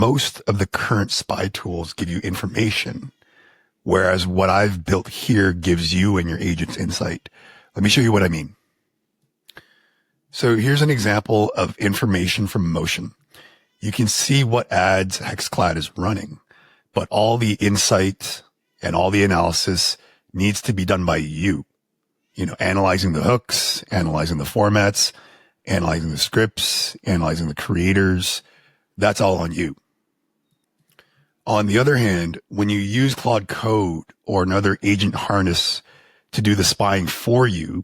Most of the current spy tools give you information, whereas what I've built here gives you and your agents insight. Let me show you what I mean. So here's an example of information from motion. You can see what ads HexCloud is running, but all the insight and all the analysis needs to be done by you. Analyzing the hooks, analyzing the formats, analyzing the scripts, analyzing the creators. That's all on you. On the other hand, when you use Claude Code or another agent harness to do the spying for you,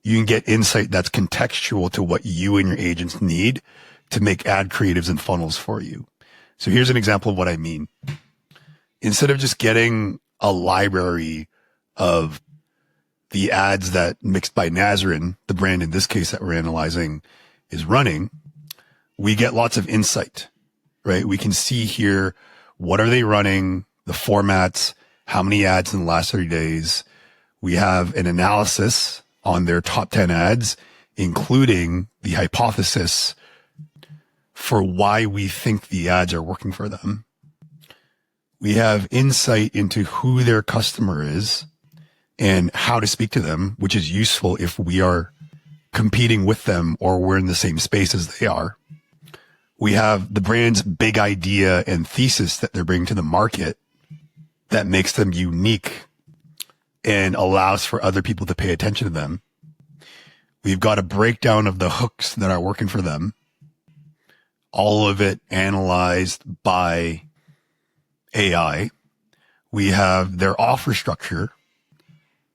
you can get insight that's contextual to what you and your agents need to make ad creatives and funnels for you. So here's an example of what I mean. Instead of just getting a library of the ads that Mixed by Nazarene, the brand in this case that we're analyzing, is running, we get lots of insight, right? We can see here, what are they running, the formats, how many ads in the last 30 days. We have an analysis on their top 10 ads, including the hypothesis for why we think the ads are working for them. We have insight into who their customer is and how to speak to them, which is useful if we are competing with them or we're in the same space as they are. We have the brand's big idea and thesis that they're bringing to the market that makes them unique and allows for other people to pay attention to them. We've got a breakdown of the hooks that are working for them. All of it analyzed by AI. We have their offer structure,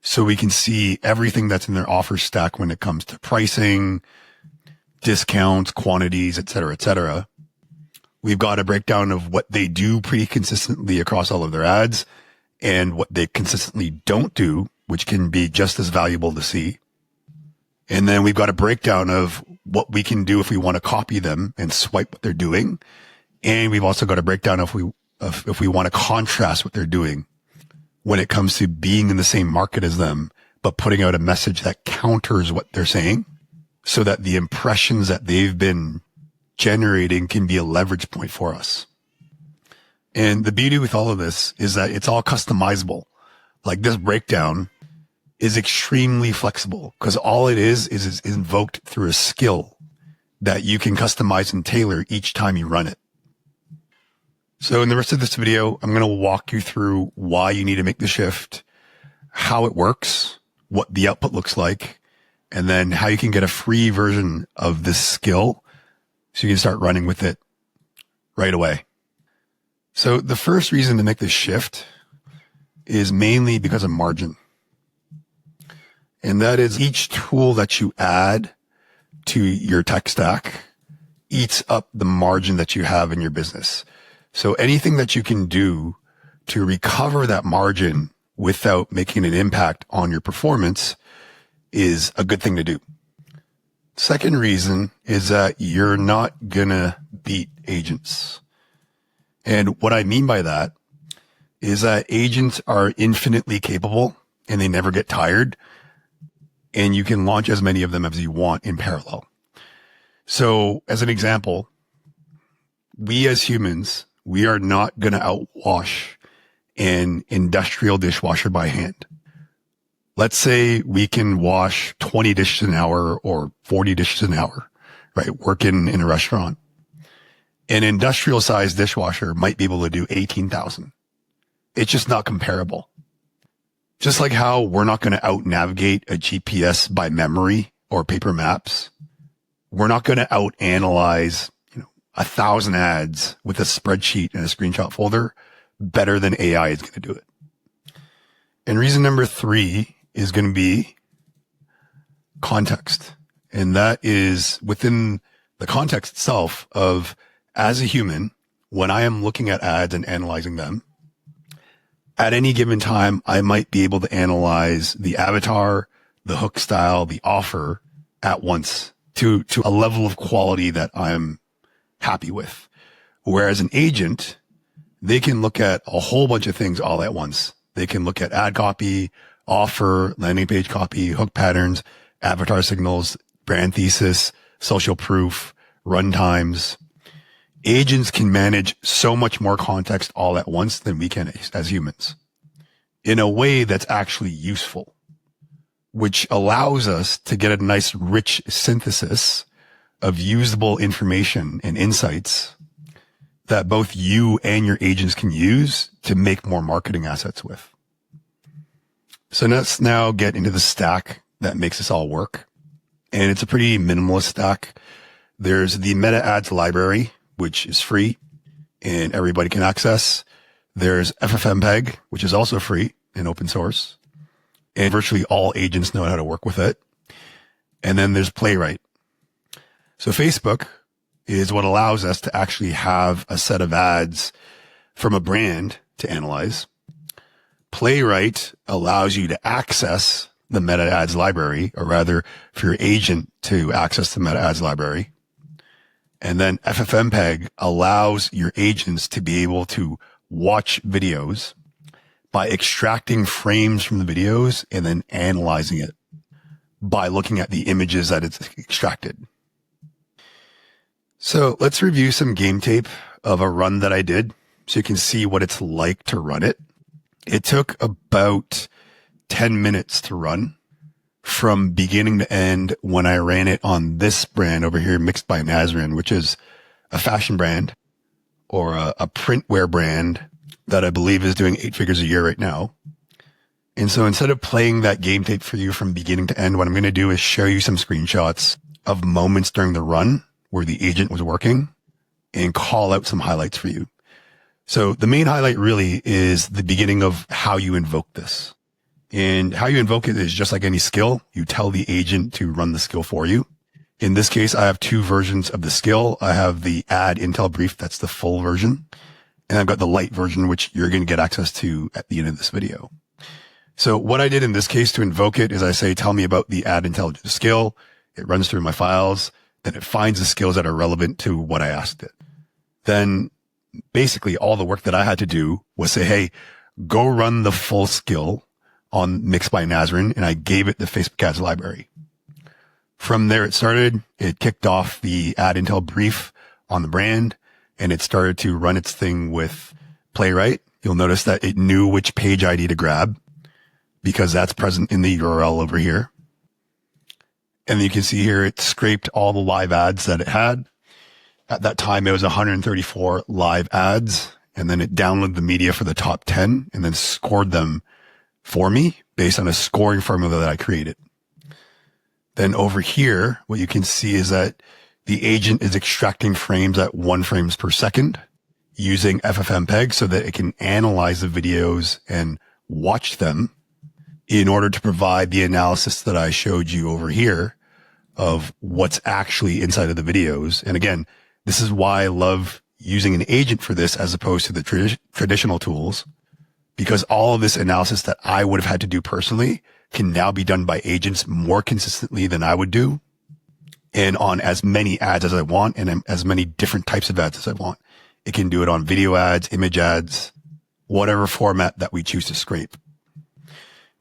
so we can see everything that's in their offer stack when it comes to pricing, discounts, quantities, et cetera, et cetera. We've got a breakdown of what they do pretty consistently across all of their ads and what they consistently don't do, which can be just as valuable to see. And then we've got a breakdown of what we can do if we want to copy them and swipe what they're doing. And we've also got a breakdown of if we want to contrast what they're doing when it comes to being in the same market as them, but putting out a message that counters what they're saying, so that the impressions that they've been generating can be a leverage point for us. And the beauty with all of this is that it's all customizable. Like, this breakdown is extremely flexible because all it is invoked through a skill that you can customize and tailor each time you run it. So in the rest of this video, I'm going to walk you through why you need to make the shift, how it works, what the output looks like, and then how you can get a free version of this skill so you can start running with it right away. So the first reason to make this shift is mainly because of margin. And that is, each tool that you add to your tech stack eats up the margin that you have in your business. So anything that you can do to recover that margin without making an impact on your performance is a good thing to do. Second reason is that you're not gonna beat agents. And what I mean by that is that agents are infinitely capable and they never get tired, and you can launch as many of them as you want in parallel. So as an example, we as humans, we are not going to outwash an industrial dishwasher by hand. Let's say we can wash 20 dishes an hour or 40 dishes an hour, right? Working in a restaurant. An industrial sized dishwasher might be able to do 18,000. It's just not comparable. Just like how we're not going to out navigate a GPS by memory or paper maps, we're not going to out analyze 1,000 ads with a spreadsheet and a screenshot folder better than AI is going to do it. And reason number 3 is going to be context. And that is within the context itself of, as a human, when I am looking at ads and analyzing them, at any given time, I might be able to analyze the avatar, the hook style, the offer at once to a level of quality that I'm happy with. Whereas an agent, they can look at a whole bunch of things all at once. They can look at ad copy, offer, landing page copy, hook patterns, avatar signals, brand thesis, social proof, run times. Agents can manage so much more context all at once than we can as humans in a way that's actually useful, which allows us to get a nice rich synthesis of usable information and insights that both you and your agents can use to make more marketing assets with. So let's now get into the stack that makes this all work. And it's a pretty minimalist stack. There's the meta ads library, which is free and everybody can access. There's FFmpeg, which is also free and open source. And virtually all agents know how to work with it. And then there's Playwright. So Facebook is what allows us to actually have a set of ads from a brand to analyze. Playwright allows you to access the meta ads library, or rather for your agent to access the meta ads library. And then FFmpeg allows your agents to be able to watch videos by extracting frames from the videos and then analyzing it by looking at the images that it's extracted. So let's review some game tape of a run that I did so you can see what it's like to run it. It took about 10 minutes to run from beginning to end when I ran it on this brand over here, Mixed by Nazarene, which is a fashion brand or a printwear brand that I believe is doing 8 figures a year right now. And so instead of playing that game tape for you from beginning to end, what I'm going to do is show you some screenshots of moments during the run where the agent was working and call out some highlights for you. So the main highlight really is the beginning of how you invoke this. And how you invoke it is just like any skill. You tell the agent to run the skill for you. In this case, I have 2 versions of the skill. I have the add intel brief. That's the full version. And I've got the light version, which you're going to get access to at the end of this video. So what I did in this case to invoke it is I say, tell me about the add intelligence skill. It runs through my files. Then it finds the skills that are relevant to what I asked it. Then basically all the work that I had to do was say, hey, go run the full skill on Mixed by Nazarene. And I gave it the Facebook ads library. From there it started. It kicked off the add intel brief on the brand and it started to run its thing with Playwright. You'll notice that it knew which page ID to grab because that's present in the URL over here. And you can see here, it scraped all the live ads that it had. At that time, it was 134 live ads. And then it downloaded the media for the top 10 and then scored them for me based on a scoring formula that I created. Then over here, what you can see is that the agent is extracting frames at 1 frames per second using FFmpeg so that it can analyze the videos and watch them in order to provide the analysis that I showed you over here of what's actually inside of the videos. And again, this is why I love using an agent for this as opposed to the traditional tools, because all of this analysis that I would have had to do personally can now be done by agents more consistently than I would do and on as many ads as I want and as many different types of ads as I want. It can do it on video ads, image ads, whatever format that we choose to scrape.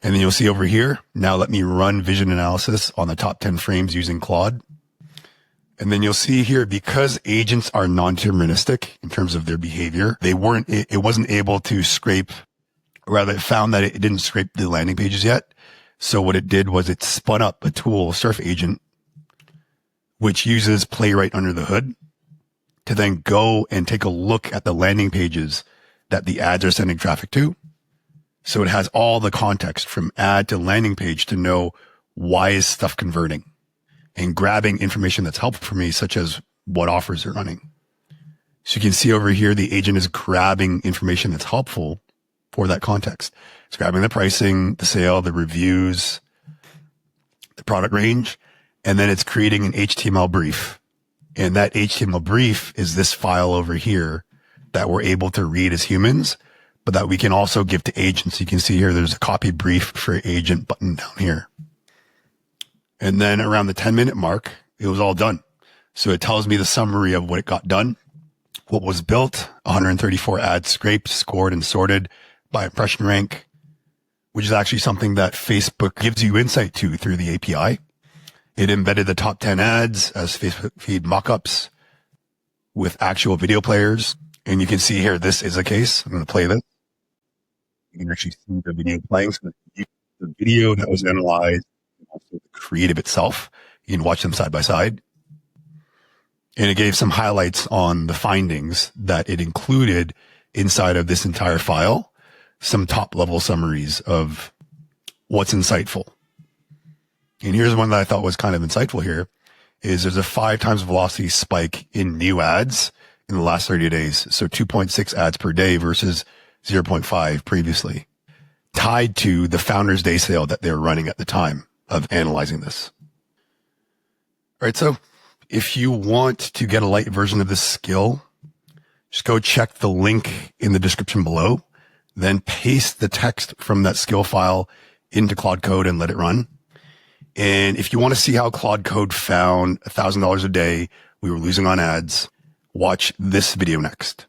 And then you'll see over here, now let me run vision analysis on the top 10 frames using Claude. And then you'll see here, because agents are non-deterministic in terms of their behavior, it wasn't able to scrape, or rather it found that it didn't scrape the landing pages yet. So what it did was it spun up a tool, Surf Agent, which uses Playwright under the hood to then go and take a look at the landing pages that the ads are sending traffic to. So it has all the context from ad to landing page to know why is stuff converting and grabbing information that's helpful for me, such as what offers are running. So you can see over here, the agent is grabbing information that's helpful for that context. It's grabbing the pricing, the sale, the reviews, the product range, and then it's creating an HTML brief. And that HTML brief is this file over here that we're able to read as humans, but that we can also give to agents. You can see here, there's a copy brief for agent button down here. And then around the 10-minute mark, it was all done. So it tells me the summary of what it got done, what was built, 134 ads scraped, scored, and sorted by impression rank, which is actually something that Facebook gives you insight to through the API. It embedded the top 10 ads as Facebook feed mockups. with actual video players. And you can see here, this is a case. I'm going to play this. You can actually see the video playing. So the video that was analyzed, and also the creative itself. You can watch them side by side. And it gave some highlights on the findings that it included inside of this entire file, some top level summaries of what's insightful. And here's one that I thought was kind of insightful here is there's a 5 times velocity spike in new ads in the last 30 days. So 2.6 ads per day versus 0.5 previously, tied to the Founders Day sale that they were running at the time of analyzing this. All right. So if you want to get a light version of this skill, just go check the link in the description below, then paste the text from that skill file into Claude Code and let it run. And if you want to see how Claude Code found $1,000 a day we were losing on ads, watch this video next.